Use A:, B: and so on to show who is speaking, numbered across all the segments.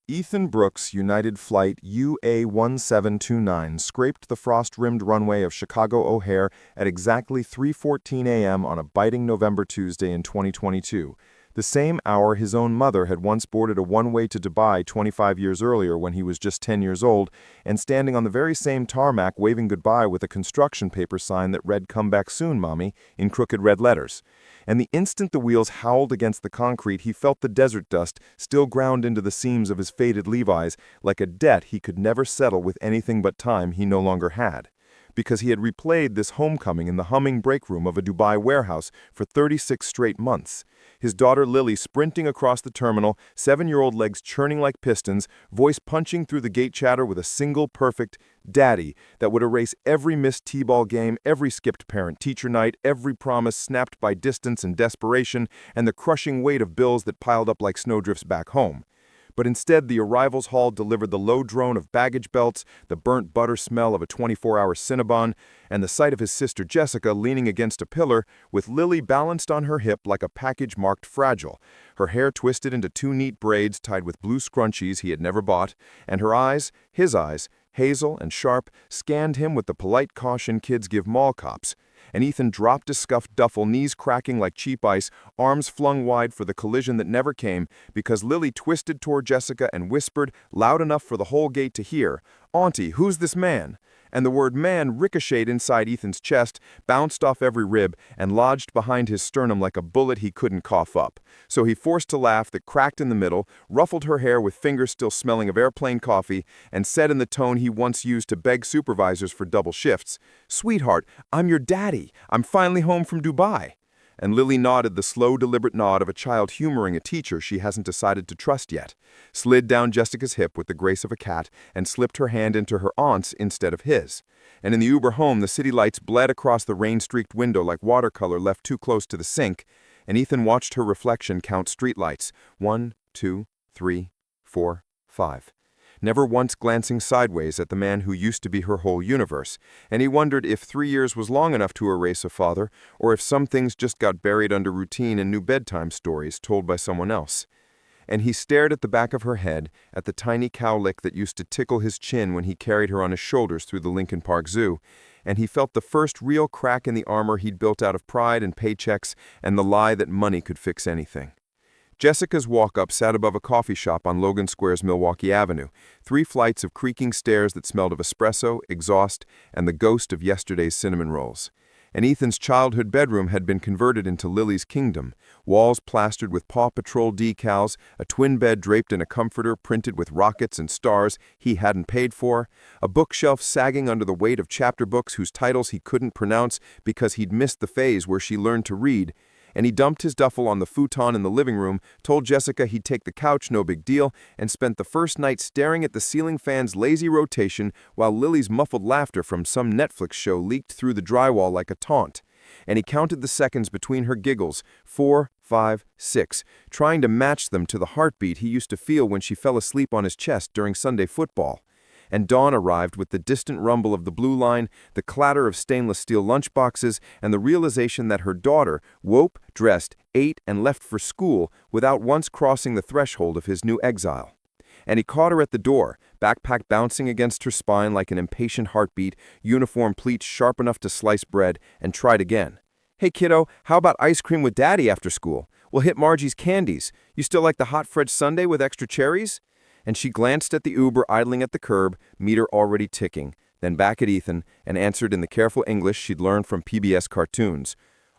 A: Ethan Brooks' United Flight UA-1729 scraped the frost-rimmed runway of Chicago O'Hare at exactly 3:14 a.m. on a biting November Tuesday in 2022, the same hour his own mother had once boarded a one-way to Dubai 25 years earlier when he was just 10 years old, and standing on the very same tarmac waving goodbye with a construction paper sign that read "Come back soon, Mommy," in crooked red letters. And the instant the wheels howled against the concrete, he felt the desert dust still ground into the seams of his faded Levi's like a debt he could never settle with anything but time he no longer had. Because he had replayed this homecoming in the humming break room of a Dubai warehouse for 36 straight months. His daughter Lily sprinting across the terminal, 7-year-old legs churning like pistons, voice punching through the gate chatter with a single perfect "Daddy" that would erase every missed t-ball game, every skipped parent-teacher night, every promise snapped by distance and desperation, and the crushing weight of bills that piled up like snowdrifts back home. But instead, the arrivals hall delivered the low drone of baggage belts, the burnt butter smell of a 24-hour Cinnabon, and the sight of his sister Jessica leaning against a pillar, with Lily balanced on her hip like a package marked fragile, her hair twisted into 2 neat braids tied with blue scrunchies he had never bought, and her eyes, his eyes, hazel and sharp, scanned him with the polite caution kids give mall cops. And Ethan dropped his scuffed duffel, knees cracking like cheap ice, arms flung wide for the collision that never came, because Lily twisted toward Jessica and whispered, loud enough for the whole gate to hear, "Auntie, who's this man?" And the word "man" ricocheted inside Ethan's chest, bounced off every rib, and lodged behind his sternum like a bullet he couldn't cough up. So he forced a laugh that cracked in the middle, ruffled her hair with fingers still smelling of airplane coffee, and said in the tone he once used to beg supervisors for double shifts, "Sweetheart, I'm your daddy. I'm finally home from Dubai." And Lily nodded the slow, deliberate nod of a child humoring a teacher she hasn't decided to trust yet, slid down Jessica's hip with the grace of a cat, and slipped her hand into her aunt's instead of his. And in the Uber home, the city lights bled across the rain-streaked window like watercolor left too close to the sink, and Ethan watched her reflection count streetlights, 1, 2, 3, 4, 5. Never once glancing sideways at the man who used to be her whole universe, and he wondered if 3 years was long enough to erase a father, or if some things just got buried under routine and new bedtime stories told by someone else. And he stared at the back of her head, at the tiny cowlick that used to tickle his chin when he carried her on his shoulders through the Lincoln Park Zoo, and he felt the first real crack in the armor he'd built out of pride and paychecks and the lie that money could fix anything. Jessica's walk-up sat above a coffee shop on Logan Square's Milwaukee Avenue, 3 flights of creaking stairs that smelled of espresso, exhaust, and the ghost of yesterday's cinnamon rolls. And Ethan's childhood bedroom had been converted into Lily's kingdom, walls plastered with Paw Patrol decals, a twin bed draped in a comforter printed with rockets and stars he hadn't paid for, a bookshelf sagging under the weight of chapter books whose titles he couldn't pronounce because he'd missed the phase where she learned to read, and he dumped his duffel on the futon in the living room, told Jessica he'd take the couch, no big deal, and spent the first night staring at the ceiling fan's lazy rotation while Lily's muffled laughter from some Netflix show leaked through the drywall like a taunt. And he counted the seconds between her giggles, 4, 5, 6, trying to match them to the heartbeat he used to feel when she fell asleep on his chest during Sunday football. And dawn arrived with the distant rumble of the blue line, the clatter of stainless steel lunchboxes, and the realization that her daughter woke, dressed, ate, and left for school without once crossing the threshold of his new exile. And he caught her at the door, backpack bouncing against her spine like an impatient heartbeat, uniform pleats sharp enough to slice bread, and tried again. "Hey kiddo, how about ice cream with Daddy after school? We'll hit Margie's Candies. You still like the hot fudge sundae with extra cherries?" And she glanced at the Uber idling at the curb, meter already ticking, then back at Ethan, and answered in the careful English she'd learned from PBS cartoons.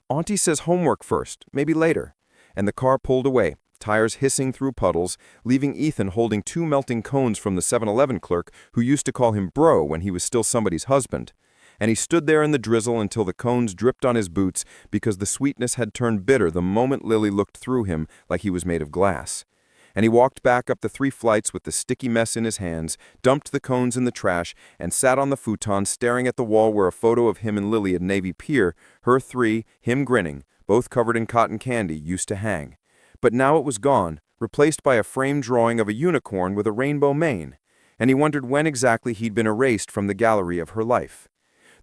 A: "Auntie says homework first, maybe later." And the car pulled away, tires hissing through puddles, leaving Ethan holding 2 melting cones from the 7-Eleven clerk who used to call him bro when he was still somebody's husband. And he stood there in the drizzle until the cones dripped on his boots because the sweetness had turned bitter the moment Lily looked through him like he was made of glass. And he walked back up the 3 flights with the sticky mess in his hands, dumped the cones in the trash, and sat on the futon staring at the wall where a photo of him and Lily at Navy Pier, her 3, him grinning, both covered in cotton candy, used to hang. But now it was gone, replaced by a framed drawing of a unicorn with a rainbow mane, and he wondered when exactly he'd been erased from the gallery of her life.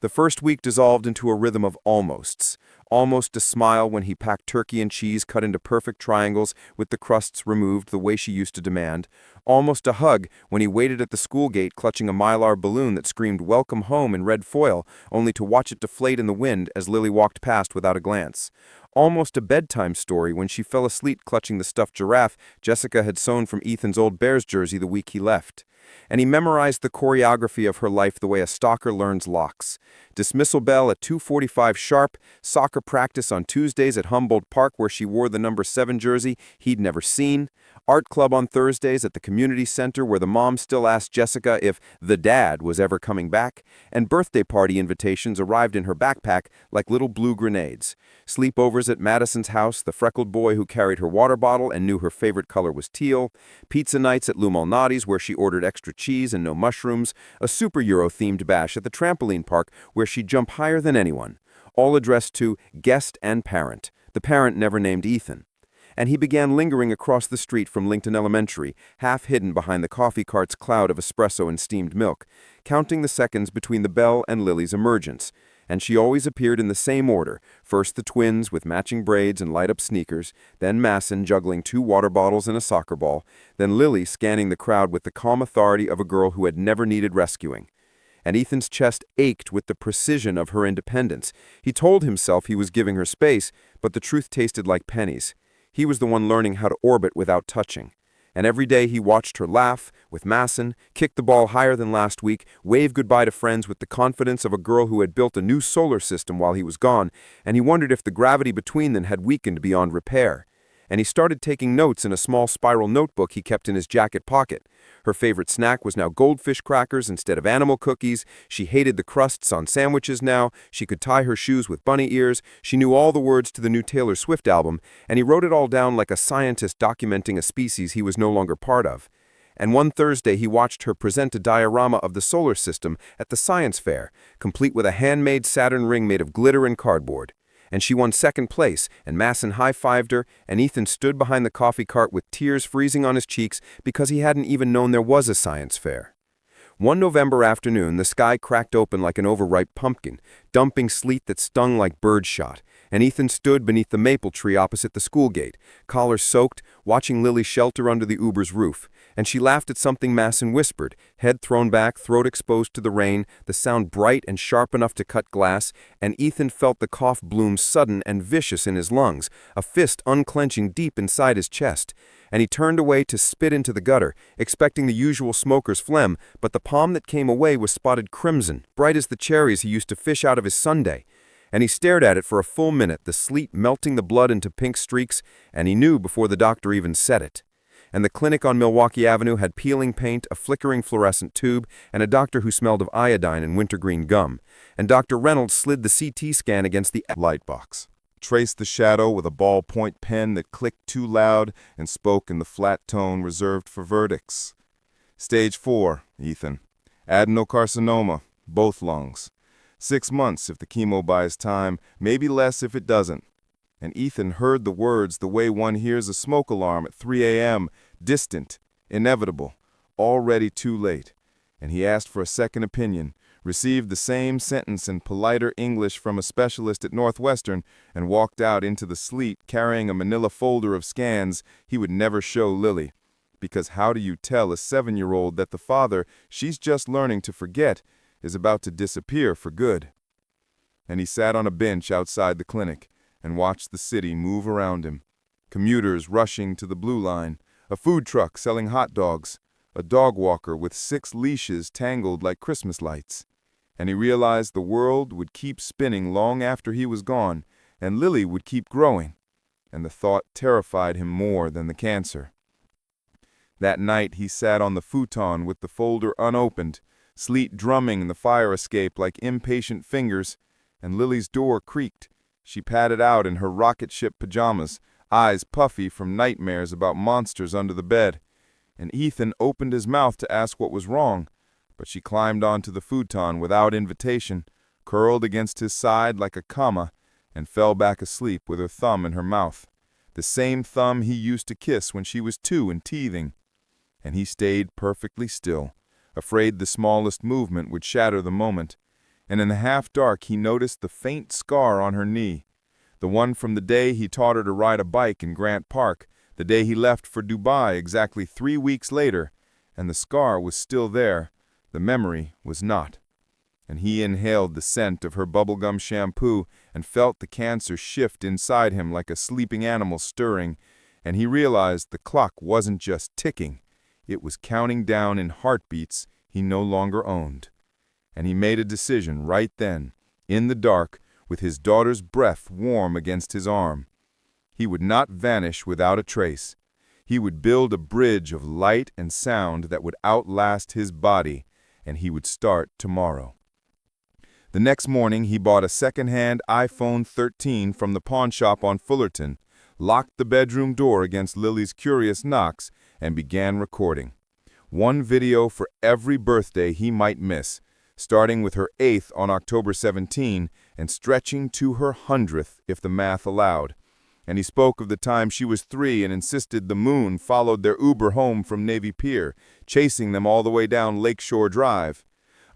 A: The first week dissolved into a rhythm of almosts.
B: almost a smile when he packed turkey and cheese cut into perfect triangles with the crusts removed the way she used to demand, almost a hug when he waited at the school gate clutching a mylar balloon that screamed "Welcome home" in red foil, only to watch it deflate in the wind as Lily walked past without a glance. Almost a bedtime story when she fell asleep clutching the stuffed giraffe Jessica had sewn from Ethan's old Bears jersey the week he left. And he memorized the choreography of her life the way a stalker learns locks. Dismissal bell at 2:45 sharp, soccer practice on Tuesdays at Humboldt Park where she wore the number 7 jersey he'd never seen, art club on Thursdays at the community center where the mom still asked Jessica if the dad was ever coming back, and birthday party invitations arrived in her backpack like little blue grenades. Sleepovers at Madison's house, the freckled boy who carried her water bottle and knew her favorite color was teal, pizza nights at Lou Malnati's where she ordered extra cheese and no mushrooms, a superhero-themed bash at the trampoline park where she'd jump higher than anyone, all addressed to guest and parent, the parent never named Ethan. And he began lingering across the street from Lincoln Elementary, half hidden behind the coffee cart's cloud of espresso and steamed milk, counting the seconds between the bell and Lily's emergence. And she always appeared in the same order, first the twins with matching braids and light-up sneakers, then Masson juggling 2 water bottles and a soccer ball, then Lily scanning the crowd with the calm authority of a girl who had never needed rescuing. And Ethan's chest ached with the precision of her independence. He told himself he was giving her space, but the truth tasted like pennies. He was the one learning how to orbit without touching. And every day he watched her laugh with Masson, kick the ball higher than last week, wave goodbye to friends with the confidence of a girl who had built a new solar system while he was gone, and he wondered if the gravity between them had weakened beyond repair. And he started taking notes in a small spiral notebook he kept in his jacket pocket. Her favorite snack was now goldfish crackers instead of animal cookies. She hated the crusts on sandwiches now. She could tie her shoes with bunny ears. She knew all the words to the new Taylor Swift album, and he wrote it all down like a scientist documenting a species he was no longer part of. And one Thursday he watched her present a diorama of the solar system at the science fair, complete with a handmade Saturn ring made of glitter and cardboard. And she won second place, and Masson high-fived her, and Ethan stood behind the coffee cart with tears freezing on his cheeks because he hadn't even known there was a science fair. One November afternoon, the sky cracked open like an overripe pumpkin, dumping sleet that stung like birdshot, and Ethan stood beneath the maple tree opposite the school gate, collar soaked, watching Lily shelter under the Uber's roof, and she laughed at something Masson whispered, head thrown back, throat exposed to the rain, the sound bright and sharp enough to cut glass, and Ethan felt the cough bloom sudden and vicious in his lungs, a fist unclenching deep inside his chest. And he turned away to spit into the gutter, expecting the usual smoker's phlegm, but the palm that came away was spotted crimson, bright as the cherries he used to fish out of his sundae. And he stared at it for a full minute, the sleet melting the blood into pink streaks, and he knew before the doctor even said it. And the clinic on Milwaukee Avenue had peeling paint, a flickering fluorescent tube, and a doctor who smelled of iodine and wintergreen gum. And Dr. Reynolds slid the CT scan against the
A: light box, traced the shadow with a ballpoint pen that clicked too loud and spoke in the flat tone reserved for verdicts. Stage 4, Ethan. Adenocarcinoma, both lungs. 6 months if the chemo buys time, maybe less if it doesn't. And Ethan heard the words the way one hears a smoke alarm at 3 a.m., distant, inevitable, already too late. And he asked for a second opinion, received the same sentence in politer English from a specialist at Northwestern, and walked out into the sleet carrying a manila folder of scans he would never show Lily. Because how do you tell a 7-year-old that the father she's just learning to forget is about to disappear for good? And he sat on a bench outside the clinic and watched the city move around him. Commuters rushing to the Blue Line, a food truck selling hot dogs, a dog walker with 6 leashes tangled like Christmas lights. And he realized the world would keep spinning long after he was gone, and Lily would keep growing. And the thought terrified him more than the cancer. That night he sat on the futon with the folder unopened, sleet drumming in the fire escape like impatient fingers, and Lily's door creaked. She padded out in her rocket ship pajamas, eyes puffy from nightmares about monsters under the bed. And Ethan opened his mouth to ask what was wrong, but she climbed onto the futon without invitation, curled against his side like a comma, and fell back asleep with her thumb in her mouth, the same thumb he used to kiss when she was 2 and teething. And he stayed perfectly still, afraid the smallest movement would shatter the moment. And in the half-dark he noticed the faint scar on her knee,
B: The one from the day he taught her to ride a bike in Grant Park, the day he left for Dubai exactly 3 weeks later, and the scar was still there, the memory was not. And he inhaled the scent of her bubblegum shampoo and felt the cancer shift inside him like a sleeping animal stirring, and he realized the clock wasn't just ticking, it was counting down in heartbeats he no longer owned. And he made a decision right then, in the dark, with his daughter's breath warm against his arm. He would not vanish without a trace. He would build a bridge of light and sound that would outlast his body, and he would start tomorrow. The next morning, he bought a second-hand iPhone 13 from the pawn shop on Fullerton, locked the bedroom door against Lily's curious knocks, and began recording. One video for every birthday he might miss, starting with her 8th on October 17 and stretching to her 100th if the math allowed. And he spoke of the time she was 3 and insisted the moon followed their Uber home from Navy Pier, chasing them all the way down Lakeshore Drive.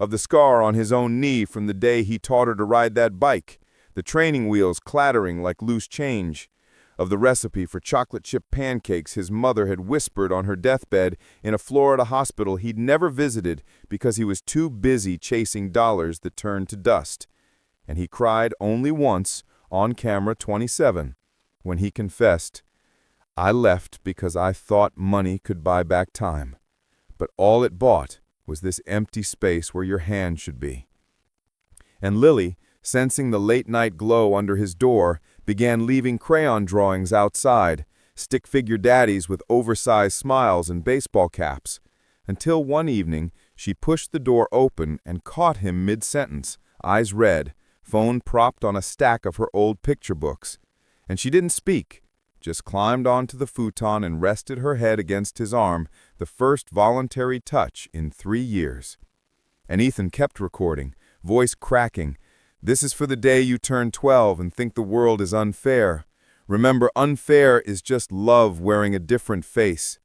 B: Of the scar on his own knee from the day he taught her to ride that bike, the training wheels clattering like loose change. Of the recipe for chocolate chip pancakes his mother had whispered on her deathbed in a Florida hospital he'd never visited because he was too busy chasing dollars that turned to dust. And he cried only once, on camera 27, when he confessed, "I left because I thought money could buy back time, but all it bought was this empty space where your hand should be." And Lily, sensing the late-night glow under his door, began leaving crayon drawings outside, stick-figure daddies with oversized smiles and baseball caps, until one evening she pushed the door open and caught him mid-sentence, eyes red, phone propped on a stack of her old picture books. And she didn't speak, just climbed onto the futon and rested her head against his arm, the first voluntary touch in 3 years. And Ethan kept recording, voice cracking. "This is for the day you turn 12 and think the world is unfair. Remember, unfair is just love wearing a different face."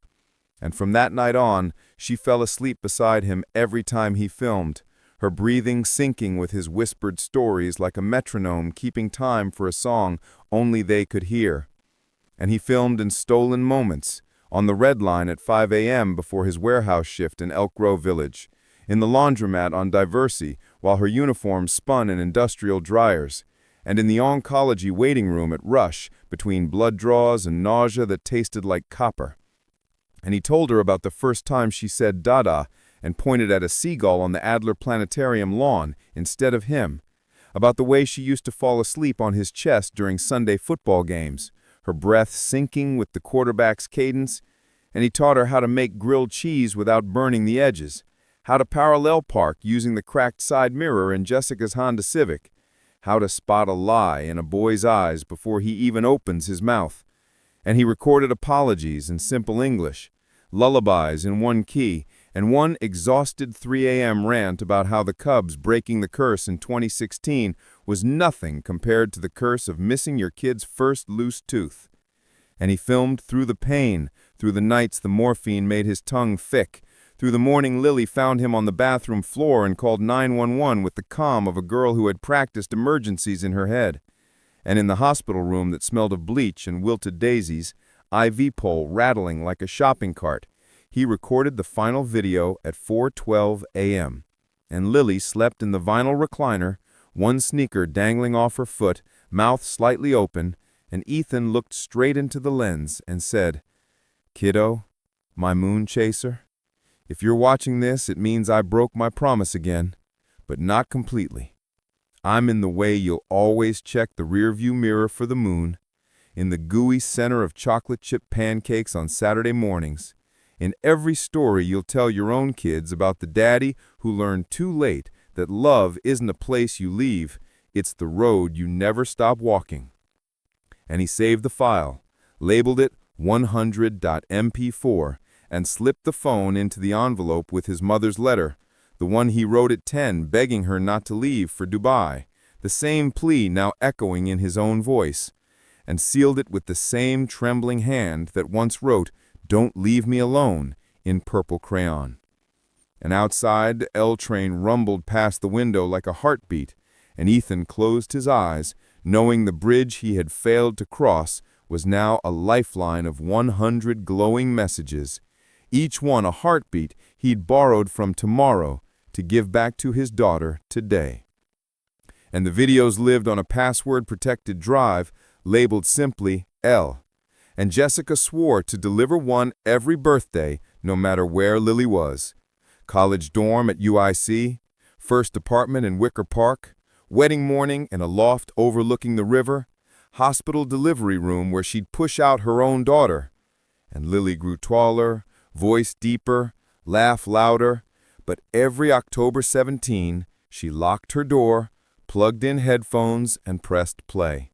B: And from that night on, she fell asleep beside him every time he filmed, her breathing syncing with his whispered stories like a metronome keeping time for a song only they could hear. And he filmed in stolen moments, on the Red Line at 5 a.m. before his warehouse shift in Elk Grove Village, in the laundromat on Diversey while her uniform spun in industrial dryers, and in the oncology waiting room at Rush between blood draws and nausea that tasted like copper. And he told her about the first time she said "dada" and pointed at a seagull on the Adler Planetarium lawn instead of him, about the way she used to fall asleep on his chest during Sunday football games, her breath syncing with the quarterback's cadence, and he taught her how to make grilled cheese without burning the edges, how to parallel park using the cracked side mirror in Jessica's Honda Civic, how to spot a lie in a boy's eyes before he even opens his mouth. And he recorded apologies in simple English, lullabies in one key, and one exhausted 3 a.m. rant about how the Cubs breaking the curse in 2016 was nothing compared to the curse of missing your kid's first loose tooth. And he filmed through the pain, through the nights the morphine made his tongue thick, through the morning Lily found him on the bathroom floor and called 911 with the calm of a girl who had practiced emergencies in her head. And in the hospital room that smelled of bleach and wilted daisies, IV pole rattling like a shopping cart, he recorded the final video at 4:12 a.m., and Lily slept in the vinyl recliner, one sneaker dangling off her foot, mouth slightly open, and Ethan looked straight into the lens and said, "Kiddo, my moon chaser, if you're watching this, it means I broke my promise again, but not completely. I'm in the way you'll always check the rearview mirror for the moon, in the gooey center of chocolate chip pancakes on Saturday mornings. In every story you'll tell your own kids about the daddy who learned too late that love isn't a place you leave, it's the road you never stop walking." And he saved the file, labeled it 100.mp4, and slipped the phone into the envelope with his mother's letter, the one he wrote at 10 begging her not to leave for Dubai, the same plea now echoing in his own voice, and sealed it with the same trembling hand that once wrote, "Don't leave me alone," in purple crayon. And outside, the L train rumbled past the window like a heartbeat, and Ethan closed his eyes, knowing the bridge he had failed to cross was now a lifeline of 100 glowing messages, each one a heartbeat he'd borrowed from tomorrow to give back to his daughter today. And the videos lived on a password-protected drive labeled simply L. And Jessica swore to deliver one every birthday, no matter where Lily was. College dorm at UIC, first apartment in Wicker Park, wedding morning in a loft overlooking the river, hospital delivery room where she'd push out her own daughter. And Lily grew taller, voice deeper, laugh louder, but every October 17, she locked her door, plugged in headphones, and pressed play.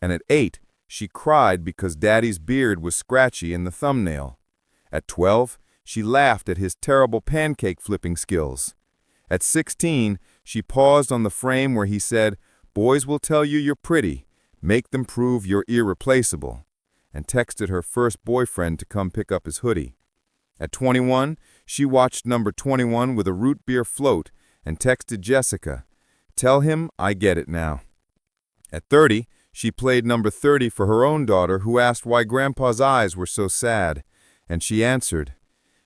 B: And at 8, she cried because Daddy's beard was scratchy in the thumbnail. At 12, she laughed at his terrible pancake flipping skills. At 16, she paused on the frame where he said, "Boys will tell you you're pretty. Make them prove you're irreplaceable," and texted her first boyfriend to come pick up his hoodie. At 21, she watched number 21 with a root beer float and texted Jessica, "Tell him I get it now." At 30, she played number 30 for her own daughter who asked why Grandpa's eyes were so sad, and she answered,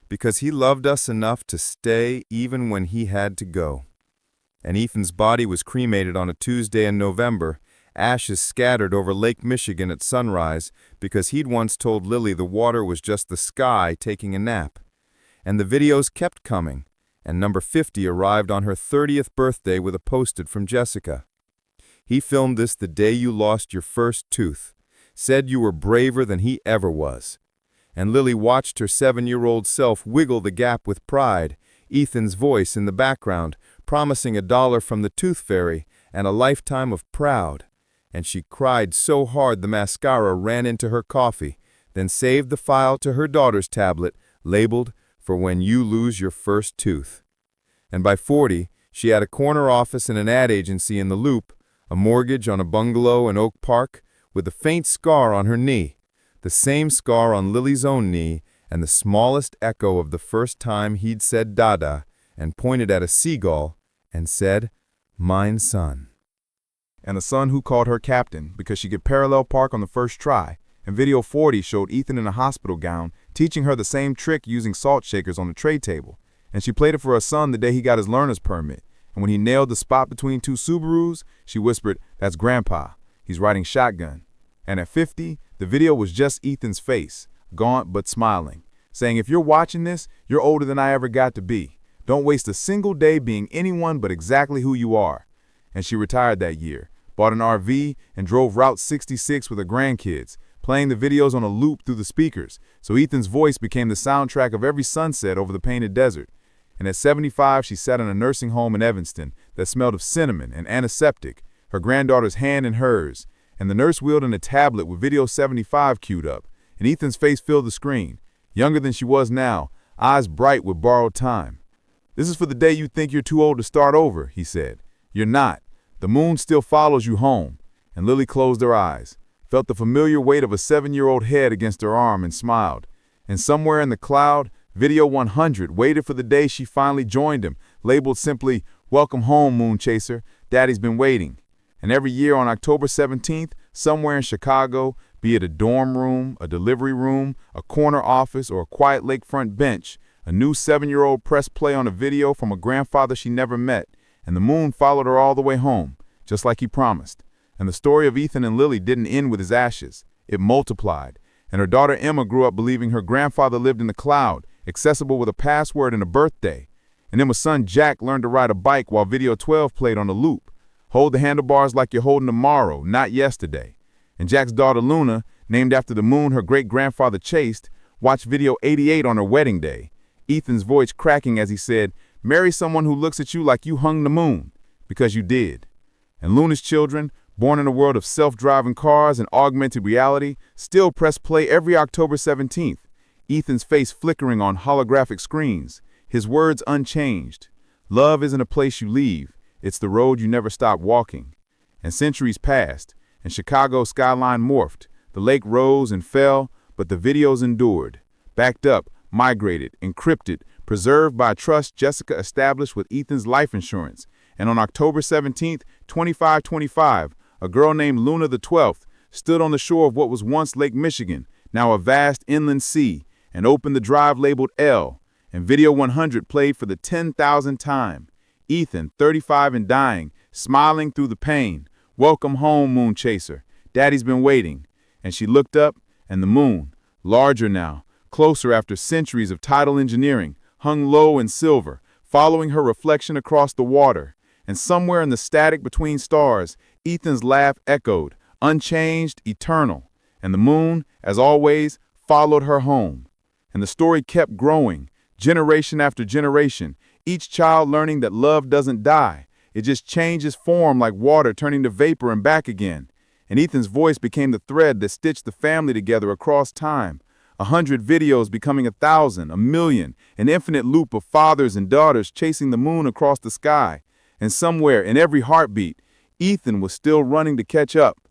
B: "Because he loved us enough to stay even when he had to go." And Ethan's body was cremated on a Tuesday in November, ashes scattered over Lake Michigan at sunrise because he'd once told Lily the water was just the sky taking a nap. And the videos kept coming, and number 50 arrived on her 30th birthday with a post-it from Jessica. "He filmed this the day you lost your first tooth, said you were braver than he ever was." And Lily watched her 7-year-old self wiggle the gap with pride, Ethan's voice in the background, promising $1 from the tooth fairy and a lifetime of proud. And she cried so hard the mascara ran into her coffee, then saved the file to her daughter's tablet, labeled, "For when you lose your first tooth." And by 40, she had a corner office in an ad agency in the Loop, a mortgage on a bungalow in Oak Park, with a faint scar on her knee, the same scar on Lily's own knee, and the smallest echo of the first time he'd said Dada, and pointed at a seagull, and said, "Mine son."
A: And the son who called her captain because she could parallel park on the first try, and video 40 showed Ethan in a hospital gown teaching her the same trick using salt shakers on the tray table, and she played it for her son the day he got his learner's permit, and when he nailed the spot between two Subarus, she whispered, "That's Grandpa, he's riding shotgun." And at 50, the video was just Ethan's face, gaunt but smiling, saying, "If you're watching this, you're older than I ever got to be. Don't waste a single day being anyone but exactly who you are." And she retired that year, bought an RV, and drove Route 66 with her grandkids, playing the videos on a loop through the speakers, so Ethan's voice became the soundtrack of every sunset over the painted desert. And at 75, she sat in a nursing home in Evanston that smelled of cinnamon and antiseptic, her granddaughter's hand in hers, and the nurse wheeled in a tablet with video 75 queued up, and Ethan's face filled the screen, younger than she was now, eyes bright with borrowed time. "This is for the day you think you're too old to start over," he said. "You're not. The moon still follows you home." And Lily closed her eyes, felt the familiar weight of a 7-year-old head against her arm, and smiled. And somewhere in the cloud, video 100 waited for the day she finally joined him, labeled simply, "Welcome home, Moon Chaser. Daddy's been waiting." And every year on October 17th, somewhere in Chicago, be it a dorm room, a delivery room, a corner office, or a quiet lakefront bench, a new 7-year-old pressed play on a video from a grandfather she never met, and the moon followed her all the way home, just like he promised. And the story of Ethan and Lily didn't end with his ashes. It multiplied, and her daughter Emma grew up believing her grandfather lived in the cloud, accessible with a password and a birthday. And Emma's son Jack learned to ride a bike while video 12 played on the loop. Hold the handlebars like you're holding tomorrow, not yesterday. And Jack's daughter Luna, named after the moon her great-grandfather chased, watched video 88 on her wedding day, Ethan's voice cracking as he said, "Marry someone who looks at you like you hung the moon," because you did. And Luna's children, born in a world of self-driving cars and augmented reality, still press play every October 17th, Ethan's face flickering on holographic screens, his words unchanged. "Love isn't a place you leave. It's the road you never stop walking." And centuries passed, and Chicago's skyline morphed. The lake rose and fell, but the videos endured. Backed up, migrated, encrypted, preserved by a trust Jessica established with Ethan's life insurance. And on October 17th, 2525,
C: a girl named Luna the 12th, stood on the shore of what was once Lake Michigan, now a vast inland sea, and opened the drive labeled L, and Video 100 played for the 10,000th time. Ethan, 35 and dying, smiling through the pain. "Welcome home, moon chaser. Daddy's been waiting." And she looked up, and the moon, larger now, closer after centuries of tidal engineering, hung low in silver, following her reflection across the water. And somewhere in the static between stars, Ethan's laugh echoed, unchanged, eternal. And the moon, as always, followed her home. And the story kept growing, generation after generation, each child learning that love doesn't die. It just changes form like water turning to vapor and back again. And Ethan's voice became the thread that stitched the family together across time. 100 videos becoming 1,000, 1,000,000, an infinite loop of fathers and daughters chasing the moon across the sky. And somewhere in every heartbeat, Ethan was still running to catch up,